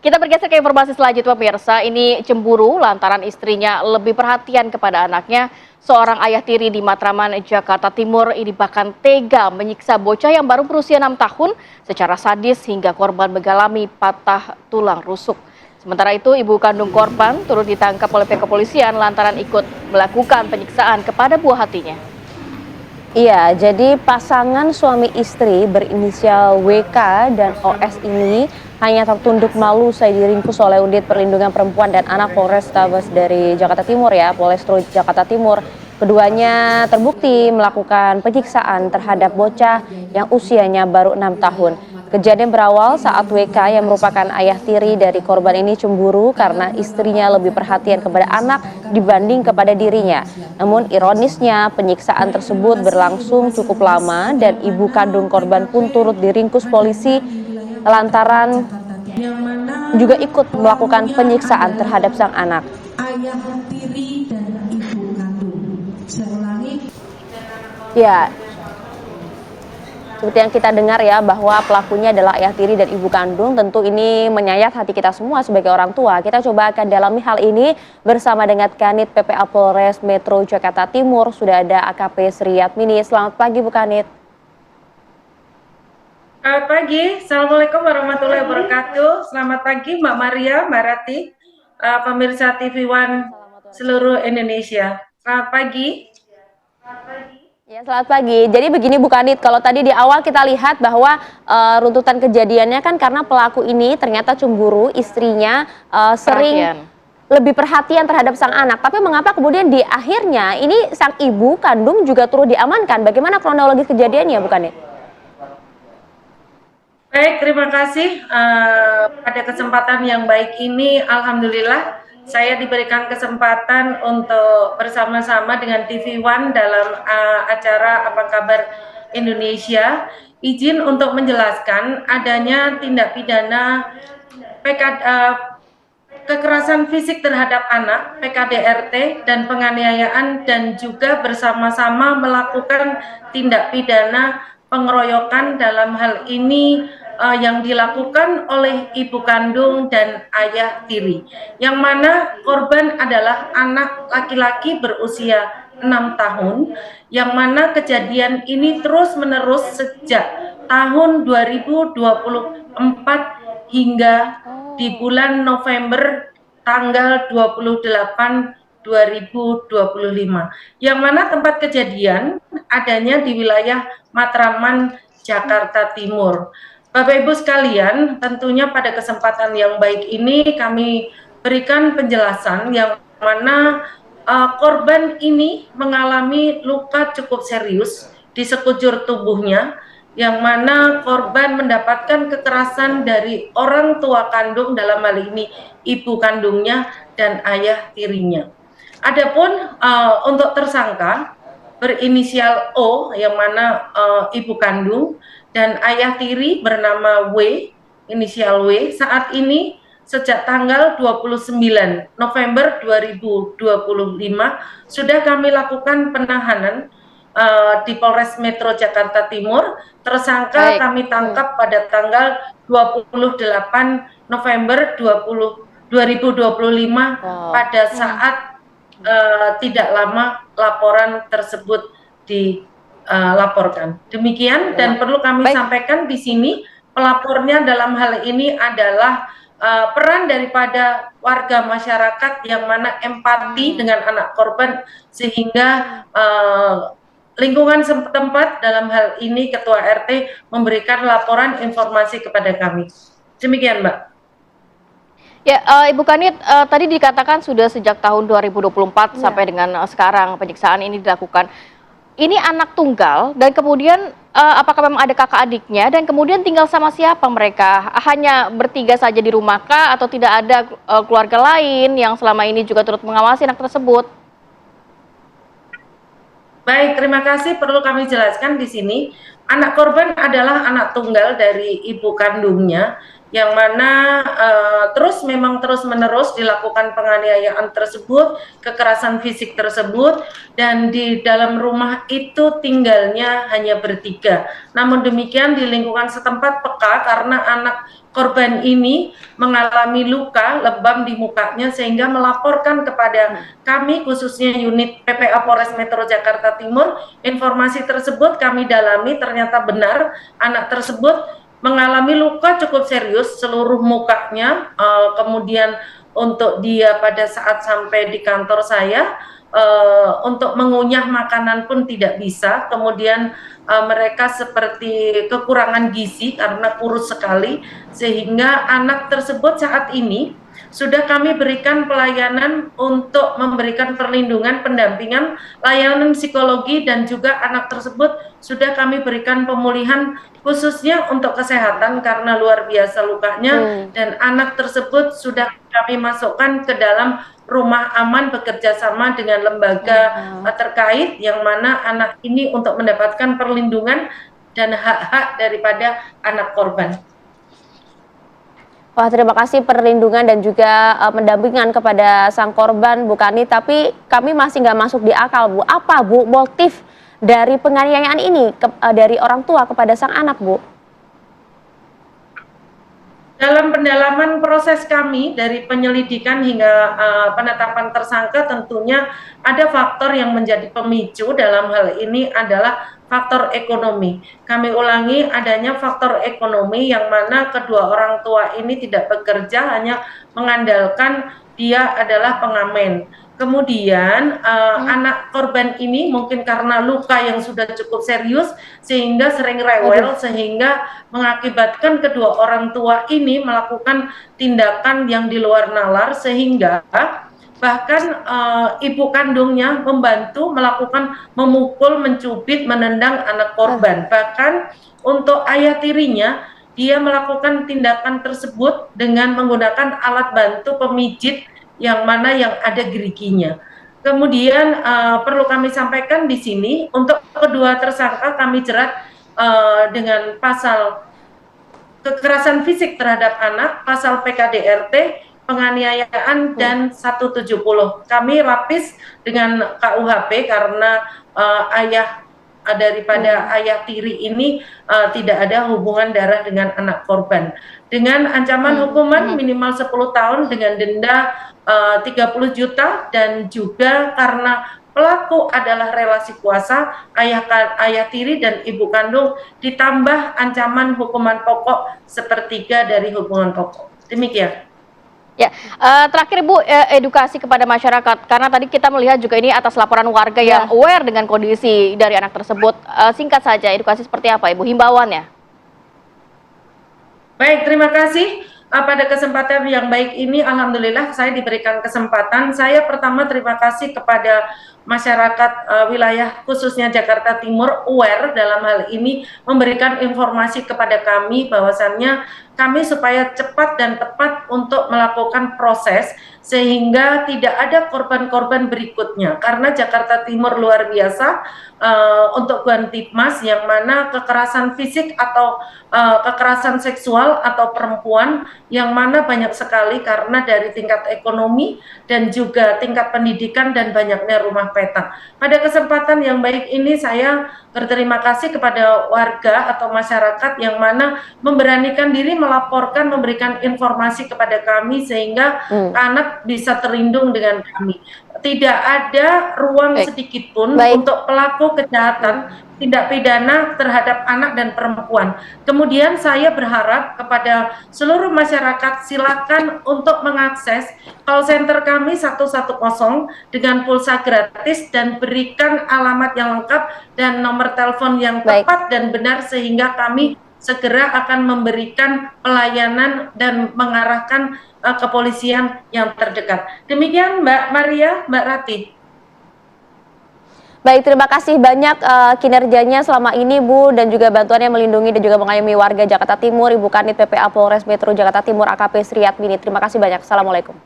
Kita bergeser ke informasi selanjutnya pemirsa. Ini cemburu lantaran istrinya lebih perhatian kepada anaknya. Seorang ayah tiri di Matraman, Jakarta Timur ini bahkan tega menyiksa bocah yang baru berusia 6 tahun secara sadis hingga korban mengalami patah tulang rusuk. Sementara itu ibu kandung korban turut ditangkap oleh pihak kepolisian lantaran ikut melakukan penyiksaan kepada buah hatinya. Iya, jadi pasangan suami istri berinisial WK dan OS ini hanya tertunduk malu usai diringkus oleh Unit Perlindungan Perempuan dan Anak Polrestabes dari Jakarta Timur ya, Polrestro Jakarta Timur. Keduanya terbukti melakukan penyiksaan terhadap bocah yang usianya baru 6 tahun. Kejadian berawal saat WK yang merupakan ayah tiri dari korban ini cemburu karena istrinya lebih perhatian kepada anak dibanding kepada dirinya. Namun ironisnya penyiksaan tersebut berlangsung cukup lama dan ibu kandung korban pun turut diringkus polisi lantaran juga ikut melakukan penyiksaan terhadap sang anak. Ayah tiri dan ibu kandung. Saya ulangi. Ya, seperti yang kita dengar ya bahwa pelakunya adalah ayah tiri dan ibu kandung, tentu ini menyayat hati kita semua sebagai orang tua. Kita coba akan dalami hal ini bersama dengan Kanit PPA Polres Metro Jakarta Timur. Sudah ada AKP Sri Yatmini. Selamat pagi Bu Kanit. Selamat pagi, Assalamualaikum warahmatullahi wabarakatuh. Selamat pagi Mbak Maria, Mbak Rati, pemirsa TV One seluruh Indonesia. Selamat pagi. Ya, selamat pagi. Jadi begini Bu Kanit, kalau tadi di awal kita lihat bahwa runtutan kejadiannya kan karena pelaku ini ternyata cemburu istrinya sering lebih perhatian terhadap sang anak. Tapi mengapa kemudian di akhirnya ini sang ibu kandung juga turut diamankan? Bagaimana kronologis kejadiannya Bu Kanit? Baik, terima kasih. Pada kesempatan yang baik ini, alhamdulillah saya diberikan kesempatan untuk bersama-sama dengan TV One dalam acara Apa Kabar Indonesia. Izin untuk menjelaskan adanya tindak pidana kekerasan fisik terhadap anak, PKDRT, dan penganiayaan, dan juga bersama-sama melakukan tindak pidana pengeroyokan dalam hal ini yang dilakukan oleh ibu kandung dan ayah tiri, yang mana korban adalah anak laki-laki berusia 6 tahun, yang mana kejadian ini terus-menerus sejak tahun 2024 hingga di bulan November tanggal 28 2025, yang mana tempat kejadian adanya di wilayah Matraman, Jakarta Timur. Bapak Ibu sekalian, tentunya pada kesempatan yang baik ini kami berikan penjelasan yang mana korban ini mengalami luka cukup serius di sekujur tubuhnya, yang mana korban mendapatkan kekerasan dari orang tua kandung, dalam hal ini ibu kandungnya dan ayah tirinya. Adapun untuk tersangka berinisial O, yang mana ibu kandung, dan ayah tiri bernama W, inisial W, saat ini sejak tanggal 29 November 2025 sudah kami lakukan penahanan di Polres Metro Jakarta Timur. Tersangka kami tangkap pada tanggal 28 November 2025 pada saat tidak lama laporan tersebut dilaporkan. Demikian, dan perlu kami sampaikan di sini, pelapornya dalam hal ini adalah peran daripada warga masyarakat yang mana empati dengan anak korban, sehingga lingkungan setempat, dalam hal ini Ketua RT, memberikan laporan informasi kepada kami. Demikian, Mbak. Ya, Ibu Kanit, tadi dikatakan sudah sejak tahun 2024 sampai dengan sekarang penyiksaan ini dilakukan. Ini anak tunggal, dan kemudian apakah memang ada kakak adiknya, dan kemudian tinggal sama siapa mereka? Hanya bertiga saja di rumah kah, atau tidak ada keluarga lain yang selama ini juga turut mengawasi anak tersebut? Baik, terima kasih. Perlu kami jelaskan di sini, anak korban adalah anak tunggal dari ibu kandungnya, yang mana terus-menerus dilakukan penganiayaan tersebut, kekerasan fisik tersebut, dan di dalam rumah itu tinggalnya hanya bertiga. Namun demikian di lingkungan setempat peka karena anak korban ini mengalami luka lebam di mukanya sehingga melaporkan kepada kami khususnya unit PPA Polres Metro Jakarta Timur. Informasi tersebut kami dalami, ternyata benar anak tersebut mengalami luka cukup serius seluruh mukanya. Kemudian untuk dia pada saat sampai di kantor saya untuk mengunyah makanan pun tidak bisa. Kemudian mereka seperti kekurangan gizi karena kurus sekali, sehingga anak tersebut saat ini sudah kami berikan pelayanan untuk memberikan perlindungan, pendampingan, layanan psikologi, dan juga anak tersebut sudah kami berikan pemulihan khususnya untuk kesehatan karena luar biasa lukanya, dan anak tersebut sudah kami masukkan ke dalam rumah aman bekerja sama dengan lembaga terkait, yang mana anak ini untuk mendapatkan perlindungan dan hak-hak daripada anak korban. Wah, terima kasih perlindungan dan juga pendampingan kepada sang korban, Bu Kani. Tapi kami masih nggak masuk di akal, Bu. Apa, Bu, motif dari penganiayaan ini dari orang tua kepada sang anak, Bu? Dalam pendalaman proses kami dari penyelidikan hingga penetapan tersangka, tentunya ada faktor yang menjadi pemicu dalam hal ini adalah faktor ekonomi. Kami ulangi, adanya faktor ekonomi yang mana kedua orang tua ini tidak bekerja, hanya mengandalkan dia adalah pengamen. Kemudian anak korban ini mungkin karena luka yang sudah cukup serius sehingga sering rewel, sehingga mengakibatkan kedua orang tua ini melakukan tindakan yang di luar nalar, sehingga bahkan ibu kandungnya membantu melakukan memukul, mencubit, menendang anak korban. Bahkan untuk ayah tirinya, dia melakukan tindakan tersebut dengan menggunakan alat bantu pemijit yang mana yang ada geriginya. Kemudian perlu kami sampaikan di sini, untuk kedua tersangka kami jerat dengan pasal kekerasan fisik terhadap anak, pasal PKDRT, penganiayaan, dan 170. Kami lapis dengan KUHP karena ayah daripada ayah tiri ini tidak ada hubungan darah dengan anak korban, dengan ancaman hukuman minimal 10 tahun dengan denda 30 juta, dan juga karena pelaku adalah relasi kuasa, ayah tiri dan ibu kandung, ditambah ancaman hukuman pokok sepertiga dari hubungan pokok. Demikian. Ya, terakhir Bu, edukasi kepada masyarakat, karena tadi kita melihat juga ini atas laporan warga yang aware dengan kondisi dari anak tersebut. Singkat saja, edukasi seperti apa Ibu, himbauannya? Baik, terima kasih. Pada kesempatan yang baik ini, alhamdulillah saya diberikan kesempatan. Saya pertama terima kasih kepada masyarakat wilayah khususnya Jakarta Timur aware dalam hal ini, memberikan informasi kepada kami bahwasannya kami supaya cepat dan tepat untuk melakukan proses sehingga tidak ada korban-korban berikutnya, karena Jakarta Timur luar biasa untuk Bantipmas, yang mana kekerasan fisik atau kekerasan seksual atau perempuan yang mana banyak sekali karena dari tingkat ekonomi dan juga tingkat pendidikan dan banyaknya rumah petak. Pada kesempatan yang baik ini saya berterima kasih kepada warga atau masyarakat yang mana memberanikan diri melaporkan, memberikan informasi kepada kami sehingga anak bisa terlindung dengan kami. Tidak ada ruang sedikit pun untuk pelaku kejahatan tindak pidana terhadap anak dan perempuan. Kemudian saya berharap kepada seluruh masyarakat, silakan untuk mengakses call center kami 110 dengan pulsa gratis dan berikan alamat yang lengkap dan nomor telepon yang tepat dan benar, sehingga kami segera akan memberikan pelayanan dan mengarahkan kepolisian yang terdekat. Demikian Mbak Maria, Mbak Rati. Baik, terima kasih banyak kinerjanya selama ini Bu, dan juga bantuannya melindungi dan juga mengayomi warga Jakarta Timur, Ibu Kanit PPA Polres Metro Jakarta Timur AKP Sri Yatmini. Terima kasih banyak. Assalamualaikum.